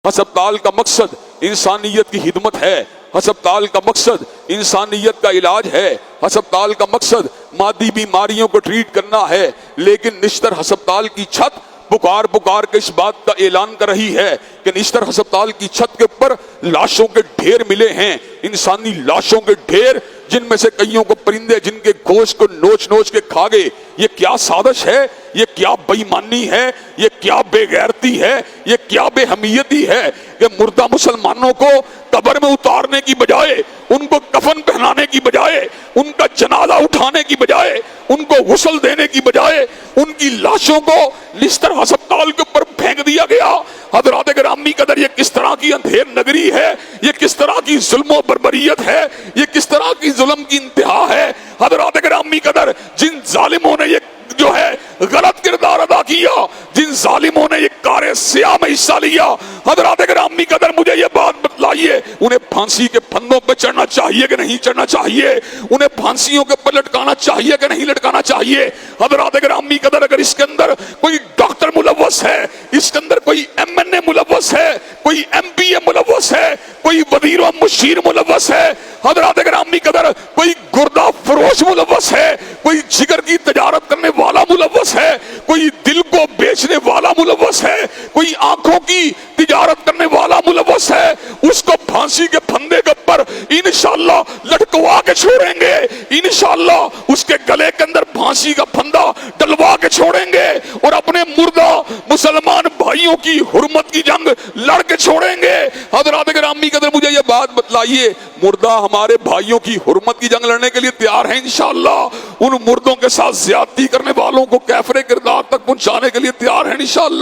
ہسپتال کا مقصد انسانیت کی خدمت ہے، ہسپتال کا مقصد انسانیت کا علاج ہے، ہسپتال کا مقصد مادی بیماریوں کو ٹریٹ کرنا ہے، لیکن نشتر ہسپتال کی چھت پکار پکار کے اس بات کا اعلان کر رہی ہے کہ نشتر ہسپتال کی چھت کے اوپر لاشوں کے ڈھیر ملے ہیں، انسانی لاشوں کے ڈھیر، جن میں سے کئیوں کو پرندے جن کے گوشت کو نوچ نوچ کے کھا گئے۔ یہ کیا سازش ہے، یہ کیا بے ایمانی ہے، یہ کیا بے غیرتی ہے، یہ کیا بے حمیتی ہے کہ مردہ مسلمانوں کو قبر میں اتارنے کی بجائے، ان کو کفن پہنانے کی بجائے، ان کا جنازہ اٹھانے کی بجائے، ان کو غسل دینے کی بجائے، ان کی لاشوں کو نشتر ہسپتال کے اوپر پھینک دیا گیا۔ حضرات گرامی قدر، یہ کس طرح کی اندھیر نگری ہے، یہ کس طرح کی ظلم و بربریت ہے، یہ کس طرح کی ظلم کی انتہا ہے۔ حضرات گرامی قدر، جن ظالموں نے یہ جو ہے غلط کردار ادا کیا، جن ظالموں نے یہ کار سیاہ میں حصہ لیا، حضرات گرامی قدر مجھے یہ بات بتلائیے، انہیں پھانسی کے پھندوں پہ چڑھنا چاہیے کہ نہیں چڑھنا چاہیے؟ انہیں پھانسیوں کے پر لٹکانا چاہیے کہ نہیں لٹکانا چاہیے؟ حضرات گرامی قدر، اگر اس کے اندر کوئی ڈاکٹر ملوث ہے، اس کے اندر کوئی MNA ملوث ہے، کوئی MPA ملوث ہے، کوئی وزیر و مشیر ملوث ہے، حضرات گرامی قدر کوئی گردہ فروش ملوث ہے، کوئی جگر کی تجارت کرنے والا ملوث ہے، کوئی دل کو بیچنے والا ملوث ہے، کوئی آنکھوں کی تجارت کرنے والا ملوث ہے، اس کو پھانسی کے پھندے کے اوپر انشاءاللہ لٹکوا کے چھوڑیں گے، انشاءاللہ اس کے گلے کے اندر پھانسی کا پھندا ڈلوا کے چھوڑیں گے، اور اپنے مردہ مسلمان بھائیوں کی حرمت کی جنگ لڑ کے چھوڑیں گے۔ حضرات گرامی قدر مجھے یہ بات بتلائیے، مردہ ہمارے بھائیوں کی حرمت کی جنگ لڑنے کے لیے تیار ہیں انشاءاللہ؟ ان مردوں کے ساتھ زیادتی کرنے والوں کو کیفر کردار تک پہنچانے کے لیے تیار ہیں انشاءاللہ؟